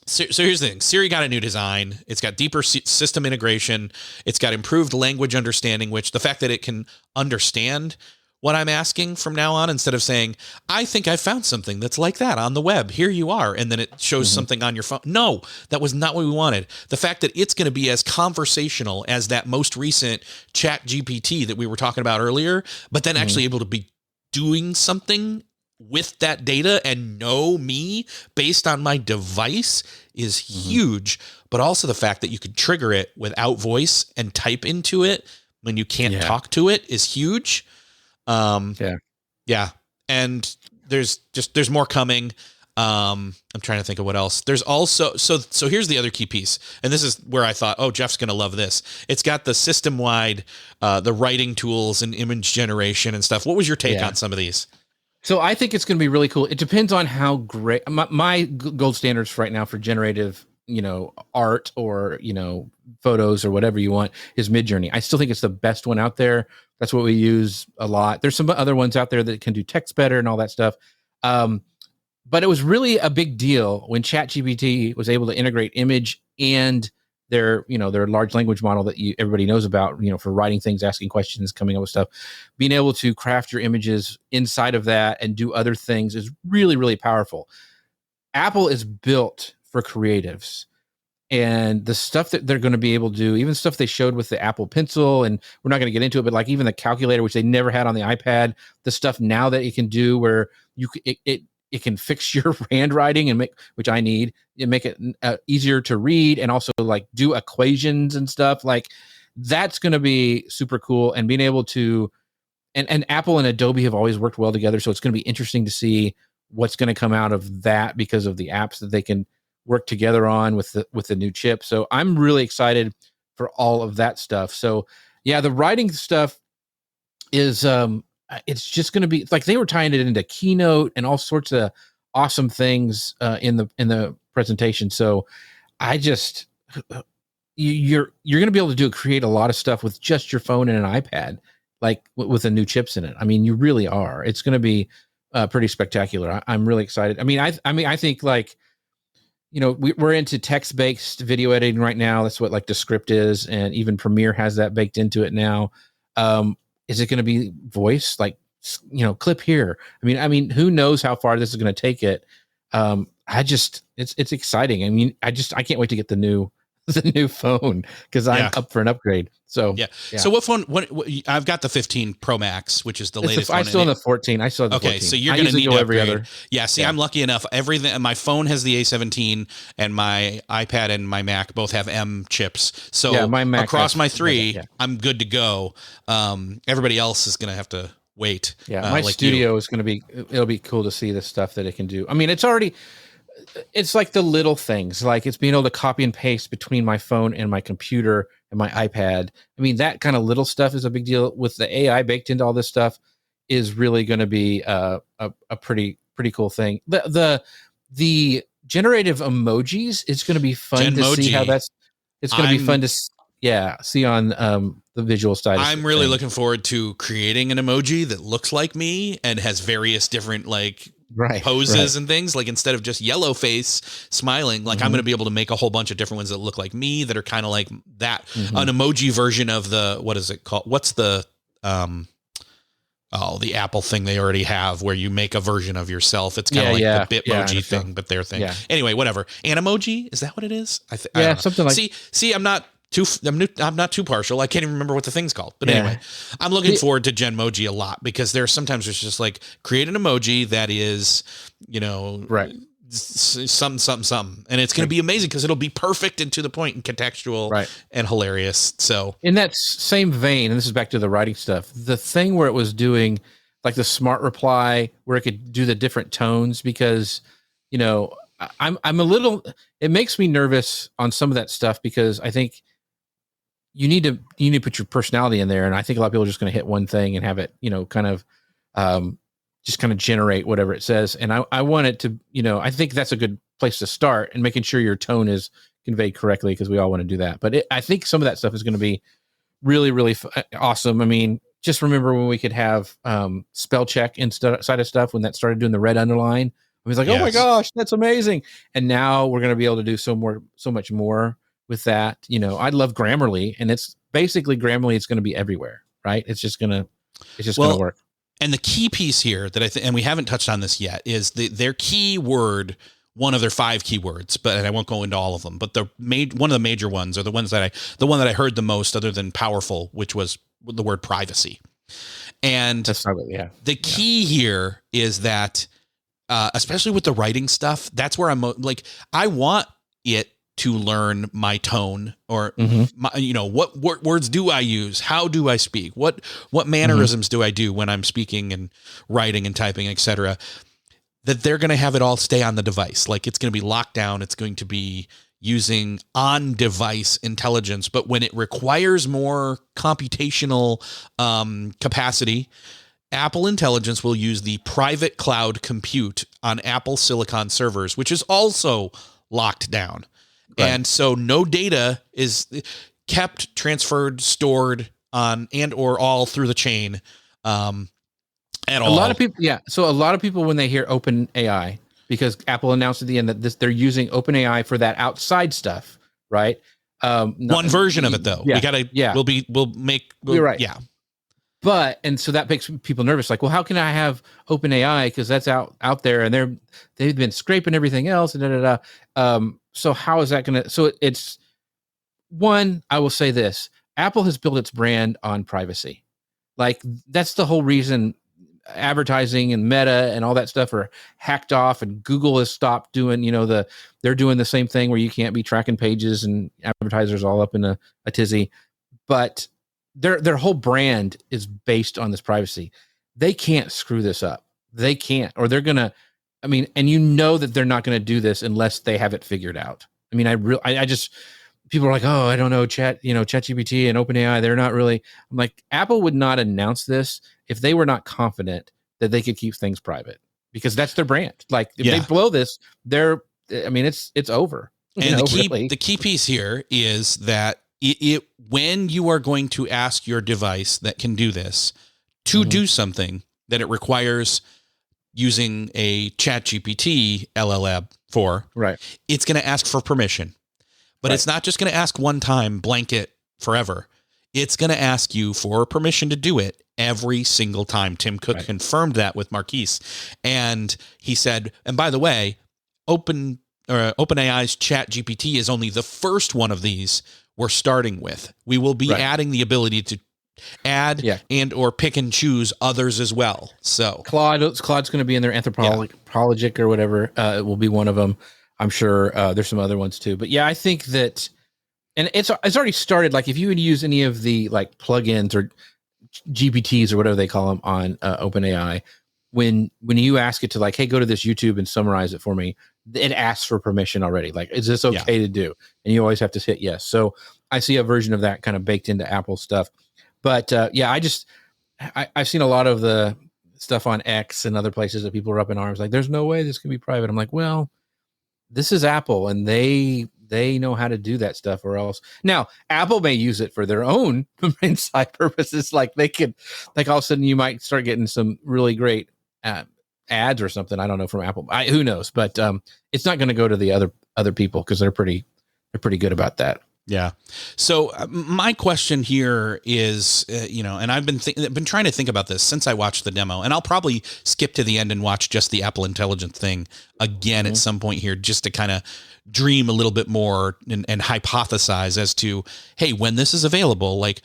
here's the thing. Siri got a new design. It's got deeper system integration. It's got improved language understanding, which the fact that it can understand what I'm asking from now on, instead of saying, I think I found something that's like that on the web. Here you are. And then it shows something on your phone. No, that was not what we wanted. The fact that it's going to be as conversational as that most recent Chat GPT that we were talking about earlier, but then actually able to be doing something with that data and know me based on my device is huge. But also the fact that you could trigger it without voice and type into it when you can't talk to it is huge. Yeah. And there's more coming. I'm trying to think of what else. There's also, so here's the other key piece. And this is where I thought, oh, Jeff's going to love this. It's got the system wide, the writing tools and image generation and stuff. What was your take on some of these? So I think it's going to be really cool. It depends on how great my gold standards right now for generative, you know, art or, you know, photos or whatever you want is Midjourney. I still think it's the best one out there. That's what we use a lot. There's some other ones out there that can do text better and all that stuff. But it was really a big deal when ChatGPT was able to integrate image and their large language model that everybody knows about, you know, for writing things, asking questions, coming up with stuff. Being able to craft your images inside of that and do other things is really, really powerful. Apple is built for creatives. And the stuff that they're going to be able to do, even stuff they showed with the Apple Pencil, and we're not going to get into it, but like even the calculator, which they never had on the iPad, the stuff now that it can do where it can fix your handwriting and which I need, and make it easier to read, and also like do equations and stuff. Like that's going to be super cool. And being able to, and Apple and Adobe have always worked well together. So it's going to be interesting to see what's going to come out of that because of the apps that they can work together on with the new chip. So I'm really excited for all of that stuff. So yeah, the writing stuff is, it's just going to be like they were tying it into Keynote and all sorts of awesome things in the presentation. So I just, you're going to be able to create a lot of stuff with just your phone and an iPad, like with the new chips in it. I mean, you really are. It's going to be pretty spectacular. I'm really excited. I mean, I think like, you know, we're into text-based video editing right now. That's what like Descript is, and even Premiere has that baked into it now. Is it going to be voice? Like, you know, clip here. I mean, who knows how far this is going to take it? It's exciting. I mean, I can't wait to get the new phone because I'm up for an upgrade. So yeah. So what phone? What I've got the 15 Pro Max, which is the latest. I still have the 14. I still have the 14. Okay, so you're going to need to every upgrade. other. Yeah. See, I'm lucky enough. Everything. My phone has the A17, and my iPad and my Mac both have M chips. So my Mac across my 3, I'm good to go. Everybody else is going to have to wait. Yeah, my like studio is going to be. It'll be cool to see the stuff that it can do. I mean, it's like the little things, like it's being able to copy and paste between my phone and my computer and my iPad. I mean, that kind of little stuff is a big deal. With the AI baked into all this stuff is really going to be a pretty cool thing. The generative emojis is going to be fun to see how it's going to be fun to see on the visual side. I'm really looking forward to creating an emoji that looks like me and has various different like poses and things. Like instead of just yellow face smiling, like I'm going to be able to make a whole bunch of different ones that look like me that are kind of like that. An emoji version of the, what is it called? What's the Oh, the Apple thing they already have where you make a version of yourself. It's kind of like the Bitmoji thing, but their thing. Yeah. Anyway, whatever. Animoji, is that what it is? I don't know. Something like. See, I'm not too partial. I can't even remember what the thing's called. But anyway, I'm looking forward to Genmoji a lot because sometimes there's just like create an emoji that is, right. Something, and it's going to be amazing because it'll be perfect and to the point and contextual and hilarious. So in that same vein, and this is back to the writing stuff, the thing where it was doing like the smart reply where it could do the different tones, because I'm a little, it makes me nervous on some of that stuff because I think you need to put your personality in there, and I think a lot of people are just going to hit one thing and have it just kind of generate whatever it says. And I want it to, I think that's a good place to start, and making sure your tone is conveyed correctly, because we all want to do that. But I think some of that stuff is going to be really, really awesome. I mean, just remember when we could have spell check inside of stuff, when that started doing the red underline. I was like, oh my gosh, that's amazing. And now we're going to be able to do so much more with that. I love Grammarly, and it's basically Grammarly. It's going to be everywhere, right? It's just going to work. And the key piece here that I think, and we haven't touched on this yet, is their key word, one of their 5 keywords, but I won't go into all of them. But one of the major ones, or the one that I heard the most, other than powerful, which was the word privacy. And that's probably, the key here is that, especially with the writing stuff, that's where I'm like, I want it to learn my tone, or what words do I use? How do I speak? What mannerisms do I do when I'm speaking and writing and typing, etc. That they're going to have it all stay on the device. Like, it's going to be locked down. It's going to be using on-device intelligence. But when it requires more computational capacity, Apple Intelligence will use the private cloud compute on Apple Silicon servers, which is also locked down. Right. And so no data is kept, transferred, stored on and or all through the chain at all. A lot of people, So a lot of people, when they hear OpenAI, because Apple announced at the end that they're using OpenAI for that outside stuff, right? One version of it, though. Yeah, You're right. Yeah. But, and so that makes people nervous. Like, well, how can I have OpenAI? Because that's out there, and they've been scraping everything else, and so how is that going to? So it's one. I will say this: Apple has built its brand on privacy. Like, that's the whole reason advertising and Meta and all that stuff are hacked off, and Google has stopped doing. They're doing the same thing where you can't be tracking pages, and advertisers all up in a tizzy. But their whole brand is based on this privacy. They can't screw this up. They can't, or they're gonna. I mean, and that they're not going to do this unless they have it figured out. I mean, I just, people are like, oh, I don't know, ChatGPT and OpenAI, they're not really. I'm like, Apple would not announce this if they were not confident that they could keep things private, because that's their brand. Like, if they blow this, it's over. And the key piece here is that when you are going to ask your device that can do this to do something that it requires using a ChatGPT LLM for, right, it's going to ask for permission. But it's not just going to ask one time, blanket forever. It's going to ask you for permission to do it every single time. Tim Cook confirmed that with Marquise. And he said, and by the way, OpenAI's ChatGPT is only the first one of these we're starting with. We will be adding the ability to add and or pick and choose others as well. So Claude's going to be in there, anthropologic or whatever. It will be one of them. I'm sure there's some other ones too. But I think that, and it's already started. Like, if you would use any of the like plugins or GPTs or whatever they call them on OpenAI, when you ask it to like, hey, go to this YouTube and summarize it for me, it asks for permission already. Like, is this okay to do? And you always have to hit yes. So I see a version of that kind of baked into Apple stuff. But I've seen a lot of the stuff on X and other places that people are up in arms. Like, there's no way this can be private. I'm like, well, this is Apple, and they know how to do that stuff, or else. Now, Apple may use it for their own inside purposes. Like, they could, like, all of a sudden you might start getting some really great ads or something. I don't know, from Apple. Who knows? But it's not going to go to the other people, because they're pretty good about that. Yeah. So my question here is, and I've been trying to think about this since I watched the demo, and I'll probably skip to the end and watch just the Apple Intelligence thing again at some point here, just to kind of dream a little bit more and hypothesize as to, hey, when this is available, like,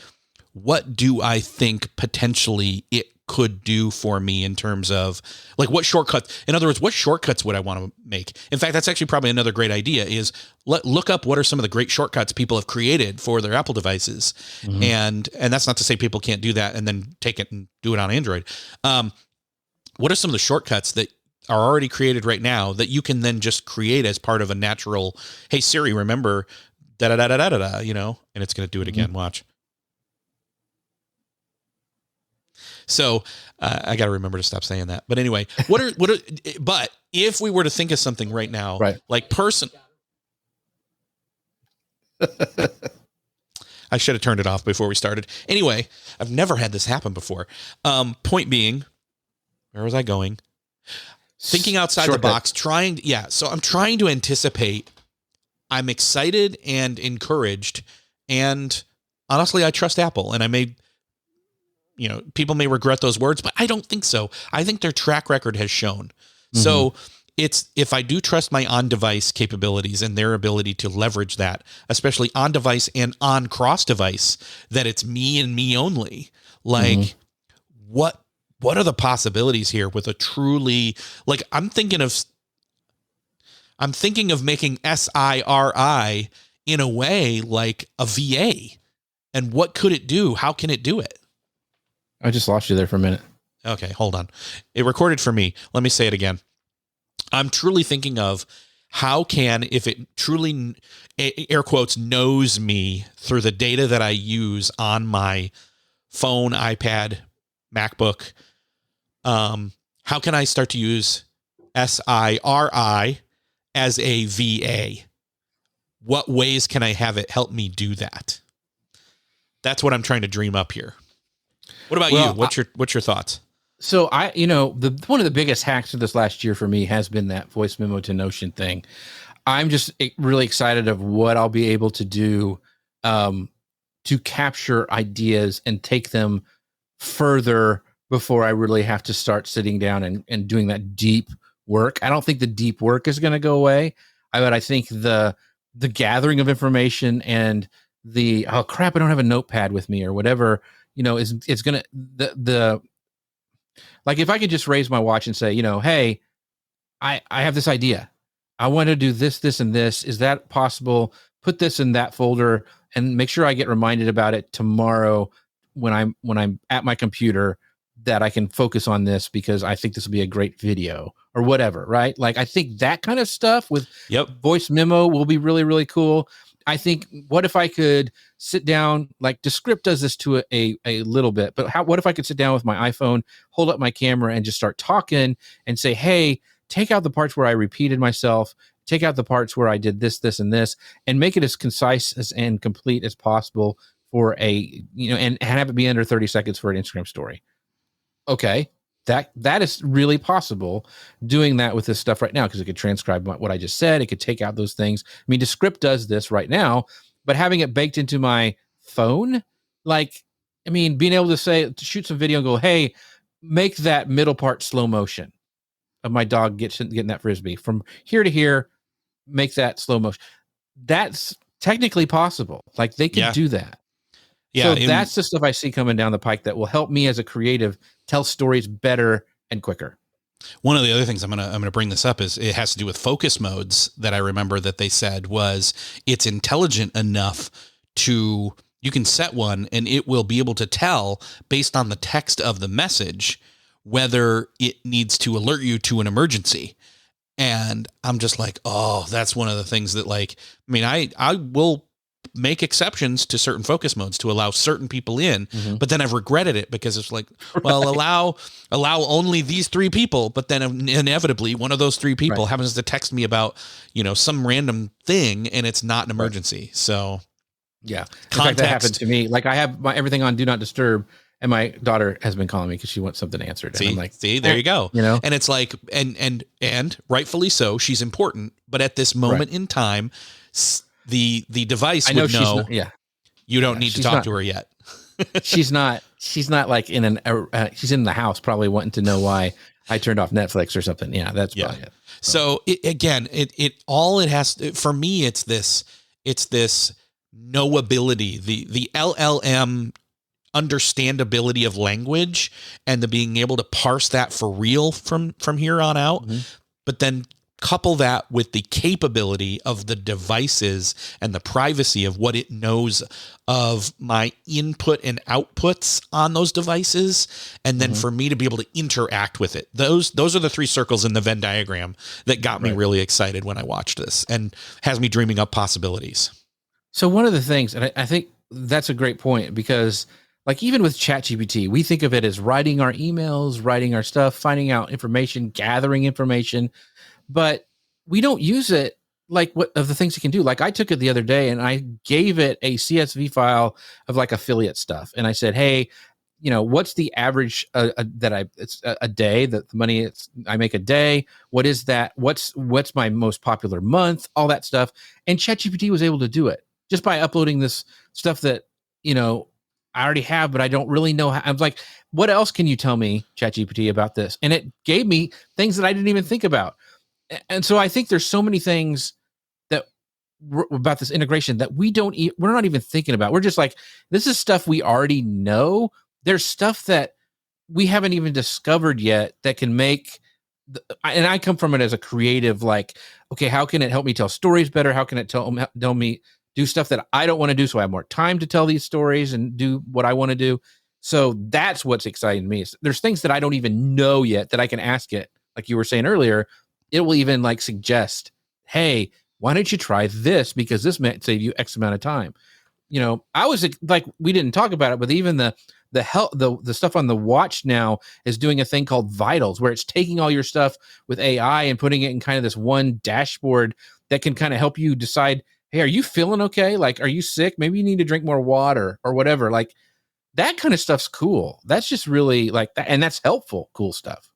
what do I think potentially it could do for me in terms of, like, what shortcuts, in other words, what shortcuts would I want to make? In fact, that's actually probably another great idea is look up what are some of the great shortcuts people have created for their Apple devices. And that's not to say people can't do that and then take it and do it on Android. What are some of the shortcuts that are already created right now that you can then just create as part of a natural, hey, Siri, remember da-da-da-da-da-da, and it's going to do it again. Watch. So I got to remember to stop saying that. But anyway, but if we were to think of something right now, like I should have turned it off before we started. Anyway, I've never had this happen before. Point being, where was I going? Thinking outside the box, So I'm trying to anticipate. I'm excited and encouraged. And honestly, I trust Apple, and I may, people may regret those words, but I don't think so. I think their track record has shown. So if I do trust my on-device capabilities and their ability to leverage that, especially on-device and on cross-device, that it's me and me only, like what are the possibilities here with a truly, like, I'm thinking of making Siri in a way like a VA. And what could it do? How can it do it? I just lost you there for a minute. Okay, hold on. It recorded for me. Let me say it again. I'm truly thinking of how can, if it truly, air quotes, knows me through the data that I use on my phone, iPad, MacBook, how can I start to use Siri as a VA? What ways can I have it help me do that? That's what I'm trying to dream up here. What about you? What's your thoughts? So one of the biggest hacks of this last year for me has been that voice memo to Notion thing. I'm just really excited of what I'll be able to do to capture ideas and take them further before I really have to start sitting down and doing that deep work. I don't think the deep work is going to go away. But I think the gathering of information and the, oh crap, I don't have a notepad with me or whatever, it's going to, like if I could just raise my watch and say, hey, I have this idea. I want to do this, this, and this. Is that possible? Put this in that folder and make sure I get reminded about it tomorrow when I'm at my computer, that I can focus on this because I think this will be a great video or whatever, right? Like, I think that kind of stuff with voice memo will be really, really cool. I think, what if I could sit down, like Descript does this to a little bit, but what if I could sit down with my iPhone, hold up my camera and just start talking and say, hey, take out the parts where I repeated myself, take out the parts where I did this, this, and this, and make it as concise and complete as possible for and have it be under 30 seconds for an Instagram story. Okay. That is really possible, doing that with this stuff right now, because it could transcribe what I just said. It could take out those things. I mean, Descript does this right now, but having it baked into my phone, being able to shoot some video and go, hey, make that middle part slow motion of my dog getting that Frisbee from here to here, make that slow motion. That's technically possible. Like, they could do that. Yeah, so that's the stuff I see coming down the pike that will help me as a creative tell stories better and quicker. One of the other things I'm gonna bring this up is it has to do with focus modes that I remember that they said was it's intelligent enough to, you can set one and it will be able to tell based on the text of the message whether it needs to alert you to an emergency. And I'm just like, oh, that's one of the things that, like, I mean, I will make exceptions to certain focus modes to allow certain people in, but then I've regretted it because it's like, well, allow only these 3 people, but then inevitably one of those 3 people happens to text me about, some random thing and it's not an emergency. So yeah, in fact, that happened to me. Like, I have everything on Do Not Disturb, and my daughter has been calling me because she wants something answered. And I'm like, there you go. And it's like, and rightfully so, she's important, but at this moment in time, the device I know would she's know. not, yeah. You don't need to talk to her yet. she's not like in she's in the house probably wanting to know why I turned off Netflix or something. Yeah, that's probably it. So it has, for me, it's this knowability, the LLM understandability of language and the being able to parse that for real from here on out. Mm-hmm. But then couple that with the capability of the devices and the privacy of what it knows of my input and outputs on those devices. And then for me to be able to interact with it. Those are the three circles in the Venn diagram that got me really excited when I watched this and has me dreaming up possibilities. So one of the things, and I think that's a great point, because like even with ChatGPT, we think of it as writing our emails, writing our stuff, finding out information, gathering information, but we don't use it like what of the things it can do. Like I took it the other day and I gave it a CSV file of like affiliate stuff. And I said, hey, what's the average it's a day, that the money I make a day? What is that? What's my most popular month? All that stuff. And ChatGPT was able to do it just by uploading this stuff that, I already have, but I don't really know how. I was like, what else can you tell me, ChatGPT, about this? And it gave me things that I didn't even think about. And so I think there's so many things that about this integration that we're not even thinking about. We're just like, this is stuff we already know. There's stuff that we haven't even discovered yet that can make, and I come from it as a creative, like, okay, how can it help me tell stories better? How can it tell me do stuff that I don't want to do so I have more time to tell these stories and do what I want to do? So that's what's exciting to me. There's things that I don't even know yet that I can ask it. Like you were saying earlier, it will even like suggest, hey, why don't you try this? Because this might save you X amount of time. I was like, we didn't talk about it, but even the stuff on the watch now is doing a thing called vitals, where it's taking all your stuff with AI and putting it in kind of this one dashboard that can kind of help you decide, hey, are you feeling okay? Like, are you sick? Maybe you need to drink more water or whatever. Like that kind of stuff's cool. That's just really like that. And that's helpful, cool stuff.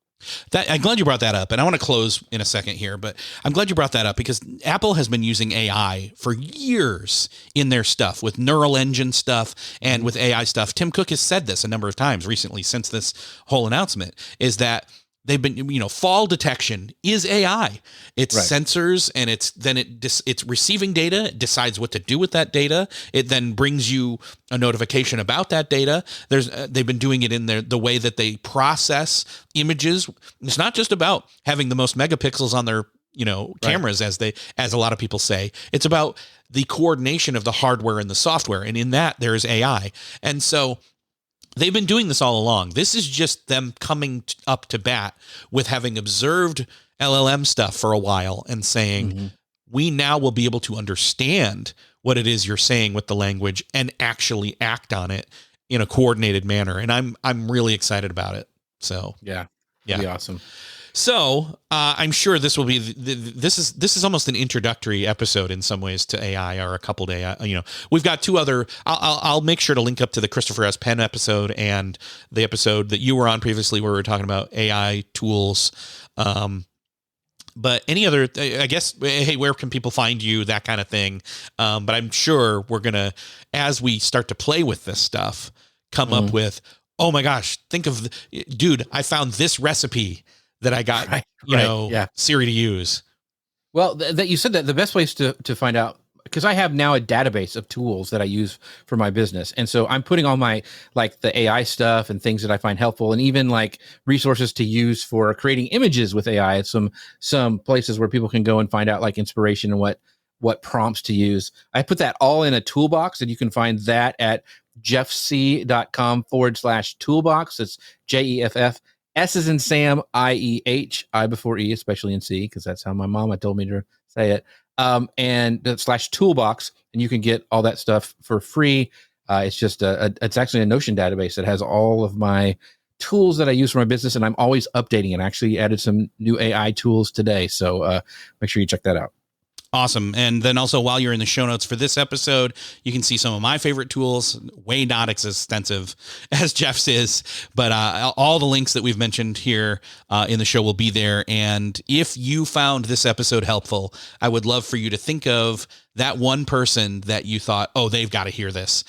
I'm glad you brought that up, and I want to close in a second here, but I'm glad you brought that up because Apple has been using AI for years in their stuff with neural engine stuff and with AI stuff. Tim Cook has said this a number of times recently since this whole announcement, is that they've been, fall detection is AI. It's sensors, and it's receiving data, it decides what to do with that data. It then brings you a notification about that data. They've been doing it in the way that they process images. It's not just about having the most megapixels on their cameras, as a lot of people say. It's about the coordination of the hardware and the software, and in that there is AI. And so they've been doing this all along. This is just them coming up to bat with having observed LLM stuff for a while and saying, we now will be able to understand what it is you're saying with the language and actually act on it in a coordinated manner. And I'm really excited about it. So yeah, that'd be awesome. So I'm sure this will be this is almost an introductory episode in some ways to AI, or a couple day. We've got two other. I'll make sure to link up to the Christopher S. Penn episode and the episode that you were on previously, where we were talking about AI tools. But any other, I guess, hey, where can people find you? That kind of thing. But I'm sure we're gonna, as we start to play with this stuff, come up with, oh my gosh, dude, I found this recipe that I got, Siri to use. Well, that you said that the best place to find out, because I have now a database of tools that I use for my business. And so I'm putting all my, like the AI stuff and things that I find helpful, and even like resources to use for creating images with AI. Some places where people can go and find out like inspiration and what prompts to use. I put that all in a toolbox, and you can find that at jeffsieh.com/toolbox. It's JEFF. S is in Sam, IEH, I before E, especially in C, because that's how my mama told me to say it. And /toolbox, and you can get all that stuff for free. It's just it's actually a Notion database that has all of my tools that I use for my business, and I'm always updating it. I actually added some new AI tools today, so make sure you check that out. Awesome. And then also, while you're in the show notes for this episode, you can see some of my favorite tools, way not as extensive as Jeff's is, but all the links that we've mentioned here in the show will be there. And if you found this episode helpful, I would love for you to think of that one person that you thought, oh, they've got to hear this.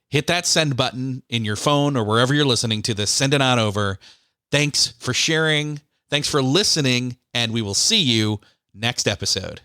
Hit that send button in your phone or wherever you're listening to this. Send it on over. Thanks for sharing. Thanks for listening. And we will see you next episode.